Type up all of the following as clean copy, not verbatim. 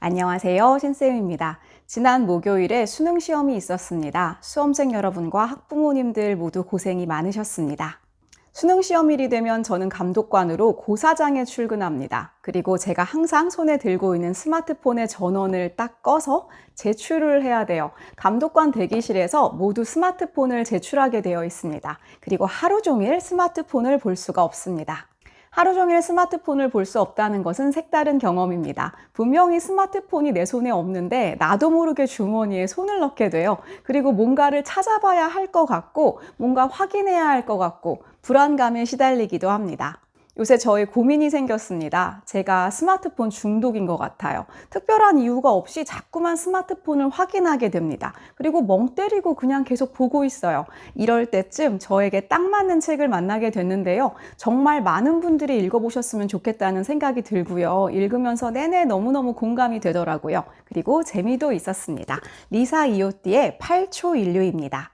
안녕하세요. 신쌤입니다. 지난 목요일에 수능 시험이 있었습니다. 수험생 여러분과 학부모님들 모두 고생이 많으셨습니다. 수능 시험일이 되면 저는 감독관으로 고사장에 출근합니다. 그리고 제가 항상 손에 들고 있는 스마트폰의 전원을 딱 꺼서 제출을 해야 돼요. 감독관 대기실에서 모두 스마트폰을 제출하게 되어 있습니다. 그리고 하루 종일 스마트폰을 볼 수가 없습니다. 하루 종일 스마트폰을 볼 수 없다는 것은 색다른 경험입니다. 분명히 스마트폰이 내 손에 없는데 나도 모르게 주머니에 손을 넣게 돼요. 그리고 뭔가를 찾아봐야 할 것 같고 뭔가 확인해야 할 것 같고 불안감에 시달리기도 합니다. 요새 저의 고민이 생겼습니다. 제가 스마트폰 중독인 것 같아요. 특별한 이유가 없이 자꾸만 스마트폰을 확인하게 됩니다. 그리고 멍 때리고 그냥 계속 보고 있어요. 이럴 때쯤 저에게 딱 맞는 책을 만나게 됐는데요. 정말 많은 분들이 읽어보셨으면 좋겠다는 생각이 들고요. 읽으면서 내내 너무너무 공감이 되더라고요. 그리고 재미도 있었습니다. 리사 이오띠의 8초 인류입니다.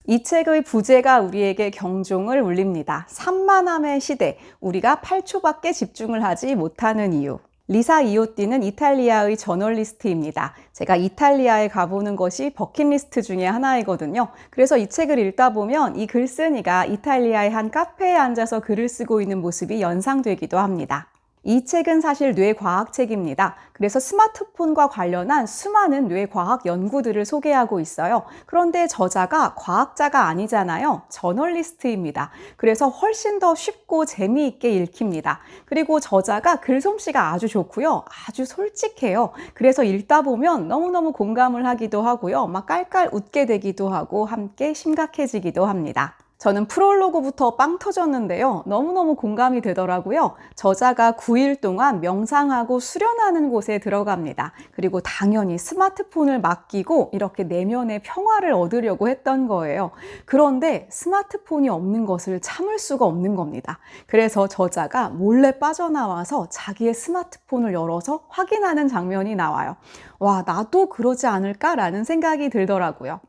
이 책의 부제가 우리에게 경종을 울립니다. 산만함의 시대, 우리가 8초밖에 집중을 하지 못하는 이유. 리사 이오띠는 이탈리아의 저널리스트입니다. 제가 이탈리아에 가보는 것이 버킷리스트 중에 하나이거든요. 그래서 이 책을 읽다 보면 이 글쓴이가 이탈리아의 한 카페에 앉아서 글을 쓰고 있는 모습이 연상되기도 합니다. 이 책은 사실 뇌과학 책입니다. 그래서 스마트폰과 관련한 수많은 뇌과학 연구들을 소개하고 있어요. 그런데 저자가 과학자가 아니잖아요. 저널리스트입니다. 그래서 훨씬 더 쉽고 재미있게 읽힙니다. 그리고 저자가 글솜씨가 아주 좋고요. 아주 솔직해요. 그래서 읽다 보면 너무너무 공감을 하기도 하고요. 막 깔깔 웃게 되기도 하고 함께 심각해지기도 합니다. 저는 프롤로그부터 빵 터졌는데요. 너무너무 공감이 되더라고요. 저자가 9일 동안 명상하고 수련하는 곳에 들어갑니다. 그리고 당연히 스마트폰을 맡기고 이렇게 내면의 평화를 얻으려고 했던 거예요. 그런데 스마트폰이 없는 것을 참을 수가 없는 겁니다. 그래서 저자가 몰래 빠져나와서 자기의 스마트폰을 열어서 확인하는 장면이 나와요. 와, 나도 그러지 않을까라는 생각이 들더라고요.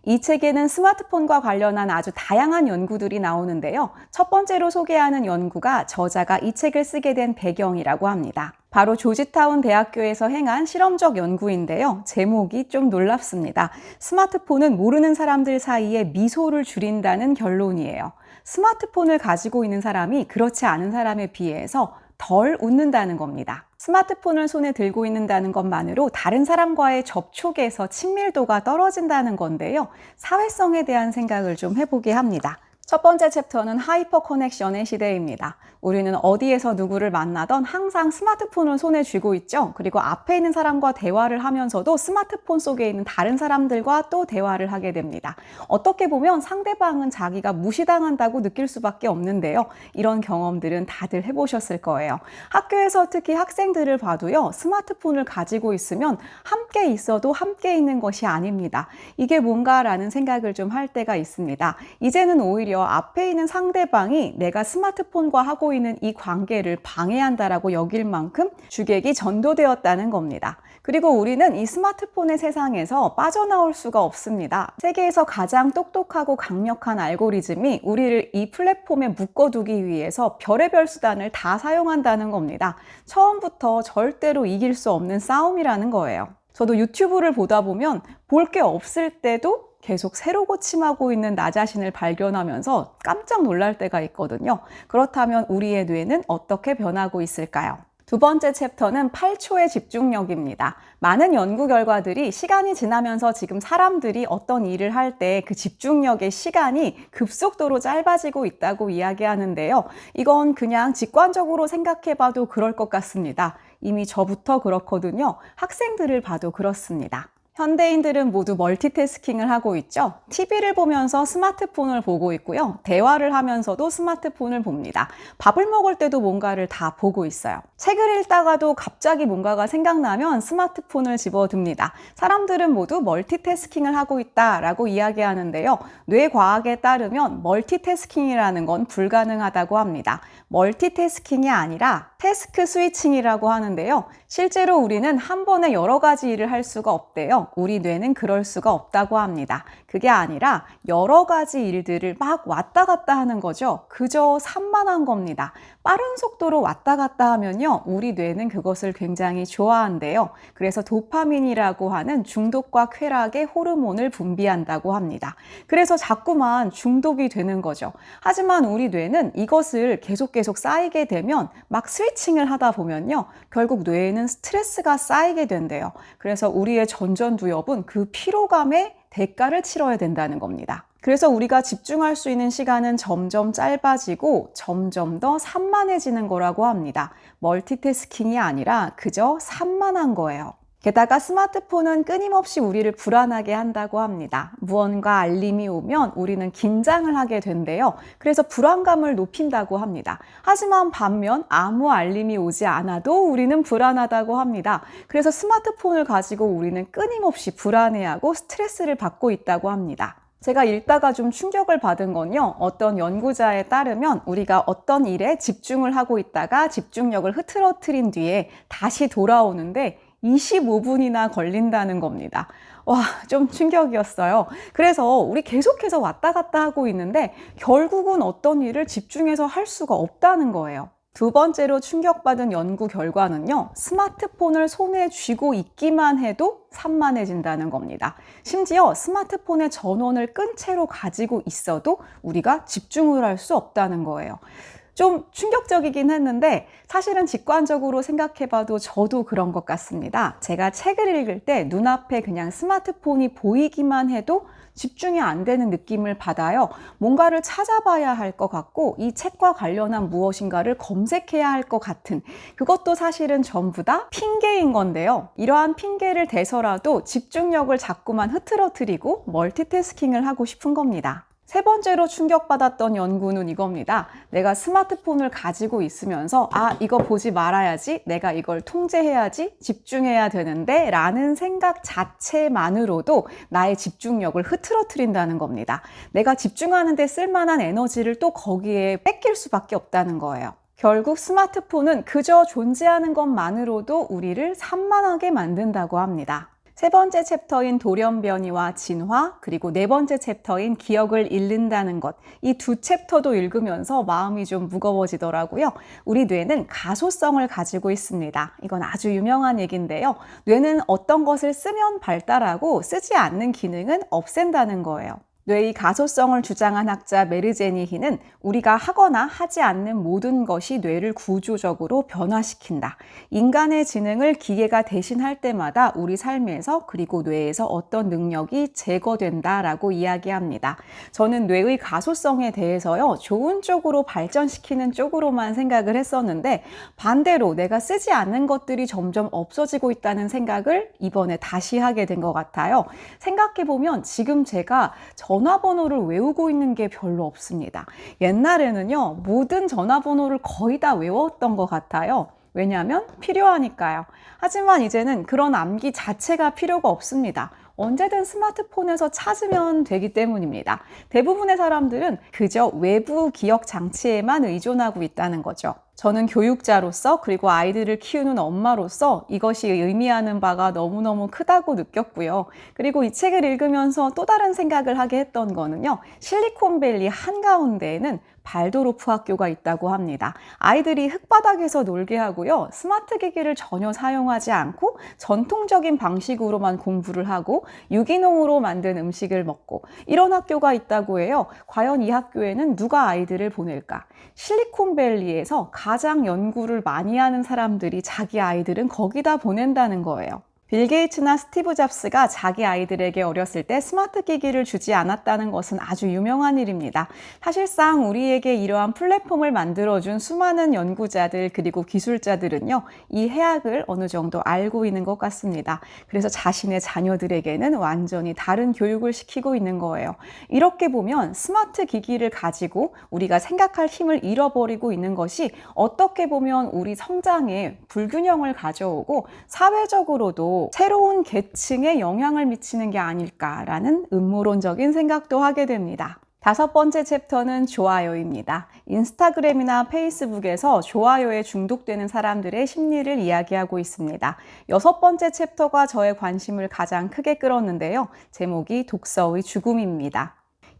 이 책에는 스마트폰과 관련한 아주 다양한 연구들이 나오는데요. 첫 번째로 소개하는 연구가 저자가 이 책을 쓰게 된 배경이라고 합니다. 바로 조지타운 대학교에서 행한 실험적 연구인데요. 제목이 좀 놀랍습니다. 스마트폰은 모르는 사람들 사이에 미소를 줄인다는 결론이에요. 스마트폰을 가지고 있는 사람이 그렇지 않은 사람에 비해서 덜 웃는다는 겁니다. 스마트폰을 손에 들고 있는다는 것만으로 다른 사람과의 접촉에서 친밀도가 떨어진다는 건데요. 사회성에 대한 생각을 좀 해보게 합니다. 첫 번째 챕터는 하이퍼 커넥션의 시대입니다. 우리는 어디에서 누구를 만나던 항상 스마트폰을 손에 쥐고 있죠. 그리고 앞에 있는 사람과 대화를 하면서도 스마트폰 속에 있는 다른 사람들과 또 대화를 하게 됩니다. 어떻게 보면 상대방은 자기가 무시당한다고 느낄 수밖에 없는데요. 이런 경험들은 다들 해보셨을 거예요. 학교에서 특히 학생들을 봐도요. 스마트폰을 가지고 있으면 함께 있어도 함께 있는 것이 아닙니다. 이게 뭔가라는 생각을 좀 할 때가 있습니다. 이제는 오히려 앞에 있는 상대방이 내가 스마트폰과 하고 있는 이 관계를 방해한다라고 여길 만큼 주객이 전도되었다는 겁니다. 그리고 우리는 이 스마트폰의 세상에서 빠져나올 수가 없습니다. 세계에서 가장 똑똑하고 강력한 알고리즘이 우리를 이 플랫폼에 묶어두기 위해서 별의별 수단을 다 사용한다는 겁니다. 처음부터 절대로 이길 수 없는 싸움이라는 거예요. 저도 유튜브를 보다 보면 볼 게 없을 때도 계속 새로 고침하고 있는 나 자신을 발견하면서 깜짝 놀랄 때가 있거든요. 그렇다면 우리의 뇌는 어떻게 변하고 있을까요? 두 번째 챕터는 8초의 집중력입니다. 많은 연구 결과들이 시간이 지나면서 지금 사람들이 어떤 일을 할 때 그 집중력의 시간이 급속도로 짧아지고 있다고 이야기하는데요. 이건 그냥 직관적으로 생각해봐도 그럴 것 같습니다. 이미 저부터 그렇거든요. 학생들을 봐도 그렇습니다. 현대인들은 모두 멀티태스킹을 하고 있죠. TV를 보면서 스마트폰을 보고 있고요. 대화를 하면서도 스마트폰을 봅니다. 밥을 먹을 때도 뭔가를 다 보고 있어요. 책을 읽다가도 갑자기 뭔가가 생각나면 스마트폰을 집어듭니다. 사람들은 모두 멀티태스킹을 하고 있다라고 이야기하는데요. 뇌과학에 따르면 멀티태스킹이라는 건 불가능하다고 합니다. 멀티태스킹이 아니라 태스크 스위칭이라고 하는데요. 실제로 우리는 한 번에 여러 가지 일을 할 수가 없대요. 우리 뇌는 그럴 수가 없다고 합니다. 그게 아니라 여러 가지 일들을 막 왔다 갔다 하는 거죠. 그저 산만한 겁니다. 빠른 속도로 왔다 갔다 하면요. 하면요, 우리 뇌는 그것을 굉장히 좋아한대요. 그래서 도파민이라고 하는 중독과 쾌락의 호르몬을 분비한다고 합니다. 그래서 자꾸만 중독이 되는 거죠. 하지만 우리 뇌는 이것을 계속 쌓이게 되면 막 스위칭을 하다 보면요, 결국 뇌에는 스트레스가 쌓이게 된대요. 그래서 우리의 전전두엽은 그 피로감에 대가를 치러야 된다는 겁니다. 그래서 우리가 집중할 수 있는 시간은 점점 짧아지고 점점 더 산만해지는 거라고 합니다. 멀티태스킹이 아니라 그저 산만한 거예요. 게다가 스마트폰은 끊임없이 우리를 불안하게 한다고 합니다. 무언가 알림이 오면 우리는 긴장을 하게 된대요. 그래서 불안감을 높인다고 합니다. 하지만 반면 아무 알림이 오지 않아도 우리는 불안하다고 합니다. 그래서 스마트폰을 가지고 우리는 끊임없이 불안해하고 스트레스를 받고 있다고 합니다. 제가 읽다가 좀 충격을 받은 건요, 어떤 연구자에 따르면 우리가 어떤 일에 집중을 하고 있다가 집중력을 흐트러뜨린 뒤에 다시 돌아오는데 25분이나 걸린다는 겁니다. 와, 좀 충격이었어요. 그래서 우리 계속해서 왔다 갔다 하고 있는데 결국은 어떤 일을 집중해서 할 수가 없다는 거예요. 두 번째로 충격받은 연구 결과는요, 스마트폰을 손에 쥐고 있기만 해도 산만해진다는 겁니다. 심지어 스마트폰의 전원을 끈 채로 가지고 있어도 우리가 집중을 할 수 없다는 거예요. 좀 충격적이긴 했는데 사실은 직관적으로 생각해봐도 저도 그런 것 같습니다. 제가 책을 읽을 때 눈앞에 그냥 스마트폰이 보이기만 해도 집중이 안 되는 느낌을 받아요. 뭔가를 찾아봐야 할 것 같고 이 책과 관련한 무엇인가를 검색해야 할 것 같은, 그것도 사실은 전부 다 핑계인 건데요. 이러한 핑계를 대서라도 집중력을 자꾸만 흐트러뜨리고 멀티태스킹을 하고 싶은 겁니다. 세 번째로 충격받았던 연구는 이겁니다. 내가 스마트폰을 가지고 있으면서 이거 보지 말아야지, 내가 이걸 통제해야지, 집중해야 되는데 라는 생각 자체만으로도 나의 집중력을 흐트러뜨린다는 겁니다. 내가 집중하는 데 쓸만한 에너지를 또 거기에 뺏길 수밖에 없다는 거예요. 결국 스마트폰은 그저 존재하는 것만으로도 우리를 산만하게 만든다고 합니다. 세 번째 챕터인 돌연변이와 진화, 그리고 네 번째 챕터인 기억을 잃는다는 것, 이 두 챕터도 읽으면서 마음이 좀 무거워지더라고요. 우리 뇌는 가소성을 가지고 있습니다. 이건 아주 유명한 얘기인데요. 뇌는 어떤 것을 쓰면 발달하고 쓰지 않는 기능은 없앤다는 거예요. 뇌의 가소성을 주장한 학자 메르제니히는 우리가 하거나 하지 않는 모든 것이 뇌를 구조적으로 변화시킨다. 인간의 지능을 기계가 대신할 때마다 우리 삶에서 그리고 뇌에서 어떤 능력이 제거된다라고 이야기합니다. 저는 뇌의 가소성에 대해서요, 좋은 쪽으로 발전시키는 쪽으로만 생각을 했었는데 반대로 내가 쓰지 않는 것들이 점점 없어지고 있다는 생각을 이번에 다시 하게 된 것 같아요. 생각해보면 지금 제가 전화번호를 외우고 있는 게 별로 없습니다. 옛날에는요, 모든 전화번호를 거의 다 외웠던 것 같아요. 왜냐하면 필요하니까요. 하지만 이제는 그런 암기 자체가 필요가 없습니다. 언제든 스마트폰에서 찾으면 되기 때문입니다. 대부분의 사람들은 그저 외부 기억 장치에만 의존하고 있다는 거죠. 저는 교육자로서 그리고 아이들을 키우는 엄마로서 이것이 의미하는 바가 너무너무 크다고 느꼈고요. 그리고 이 책을 읽으면서 또 다른 생각을 하게 했던 거는요, 실리콘밸리 한가운데에는 발도르프 학교가 있다고 합니다. 아이들이 흙바닥에서 놀게 하고요, 스마트 기기를 전혀 사용하지 않고 전통적인 방식으로만 공부를 하고 유기농으로 만든 음식을 먹고, 이런 학교가 있다고 해요. 과연 이 학교에는 누가 아이들을 보낼까? 실리콘밸리에서 가장 연구를 많이 하는 사람들이 자기 아이들은 거기다 보낸다는 거예요. 빌 게이츠나 스티브 잡스가 자기 아이들에게 어렸을 때 스마트 기기를 주지 않았다는 것은 아주 유명한 일입니다. 사실상 우리에게 이러한 플랫폼을 만들어준 수많은 연구자들 그리고 기술자들은요, 이 해악을 어느 정도 알고 있는 것 같습니다. 그래서 자신의 자녀들에게는 완전히 다른 교육을 시키고 있는 거예요. 이렇게 보면 스마트 기기를 가지고 우리가 생각할 힘을 잃어버리고 있는 것이 어떻게 보면 우리 성장에 불균형을 가져오고 사회적으로도 새로운 계층에 영향을 미치는 게 아닐까라는 음모론적인 생각도 하게 됩니다. 다섯 번째 챕터는 좋아요입니다. 인스타그램이나 페이스북에서 좋아요에 중독되는 사람들의 심리를 이야기하고 있습니다. 여섯 번째 챕터가 저의 관심을 가장 크게 끌었는데요. 제목이 독서의 죽음입니다.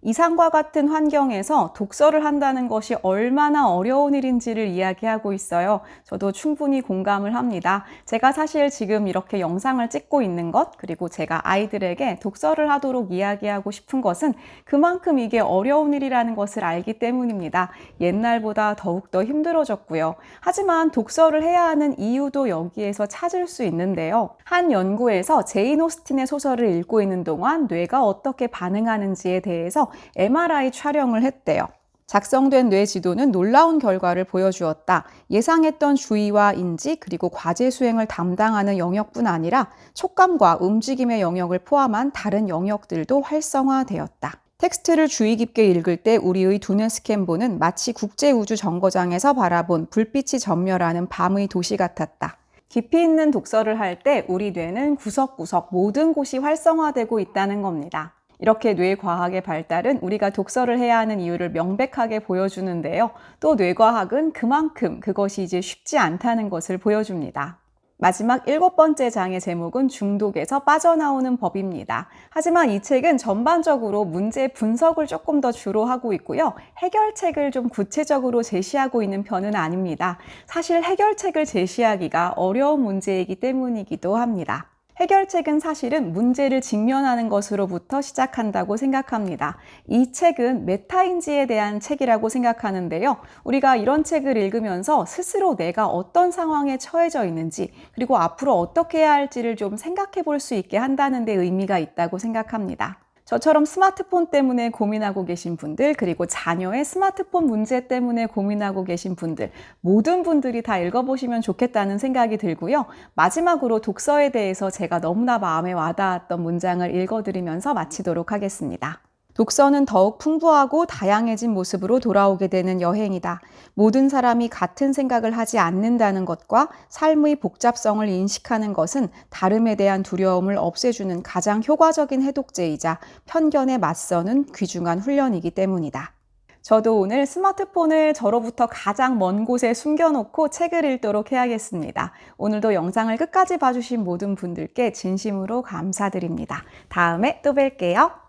이상과 같은 환경에서 독서를 한다는 것이 얼마나 어려운 일인지를 이야기하고 있어요. 저도 충분히 공감을 합니다. 제가 사실 지금 이렇게 영상을 찍고 있는 것, 그리고 제가 아이들에게 독서를 하도록 이야기하고 싶은 것은 그만큼 이게 어려운 일이라는 것을 알기 때문입니다. 옛날보다 더욱더 힘들어졌고요. 하지만 독서를 해야 하는 이유도 여기에서 찾을 수 있는데요. 한 연구에서 제인 오스틴의 소설을 읽고 있는 동안 뇌가 어떻게 반응하는지에 대해서 MRI 촬영을 했대요. 작성된 뇌 지도는 놀라운 결과를 보여주었다. 예상했던 주의와 인지 그리고 과제 수행을 담당하는 영역뿐 아니라 촉감과 움직임의 영역을 포함한 다른 영역들도 활성화되었다. 텍스트를 주의 깊게 읽을 때 우리의 두뇌 스캔본은 마치 국제우주정거장에서 바라본 불빛이 전멸하는 밤의 도시 같았다. 깊이 있는 독서를 할 때 우리 뇌는 구석구석 모든 곳이 활성화되고 있다는 겁니다. 이렇게 뇌과학의 발달은 우리가 독서를 해야 하는 이유를 명백하게 보여주는데요. 또 뇌과학은 그만큼 그것이 이제 쉽지 않다는 것을 보여줍니다. 마지막 7번째 장의 제목은 중독에서 빠져나오는 법입니다. 하지만 이 책은 전반적으로 문제 분석을 조금 더 주로 하고 있고요. 해결책을 좀 구체적으로 제시하고 있는 편은 아닙니다. 사실 해결책을 제시하기가 어려운 문제이기 때문이기도 합니다. 해결책은 사실은 문제를 직면하는 것으로부터 시작한다고 생각합니다. 이 책은 메타인지에 대한 책이라고 생각하는데요. 우리가 이런 책을 읽으면서 스스로 내가 어떤 상황에 처해져 있는지, 그리고 앞으로 어떻게 해야 할지를 좀 생각해 볼 수 있게 한다는 데 의미가 있다고 생각합니다. 저처럼 스마트폰 때문에 고민하고 계신 분들, 그리고 자녀의 스마트폰 문제 때문에 고민하고 계신 분들, 모든 분들이 다 읽어보시면 좋겠다는 생각이 들고요. 마지막으로 독서에 대해서 제가 너무나 마음에 와닿았던 문장을 읽어드리면서 마치도록 하겠습니다. 독서는 더욱 풍부하고 다양해진 모습으로 돌아오게 되는 여행이다. 모든 사람이 같은 생각을 하지 않는다는 것과 삶의 복잡성을 인식하는 것은 다름에 대한 두려움을 없애주는 가장 효과적인 해독제이자 편견에 맞서는 귀중한 훈련이기 때문이다. 저도 오늘 스마트폰을 저로부터 가장 먼 곳에 숨겨놓고 책을 읽도록 해야겠습니다. 오늘도 영상을 끝까지 봐주신 모든 분들께 진심으로 감사드립니다. 다음에 또 뵐게요.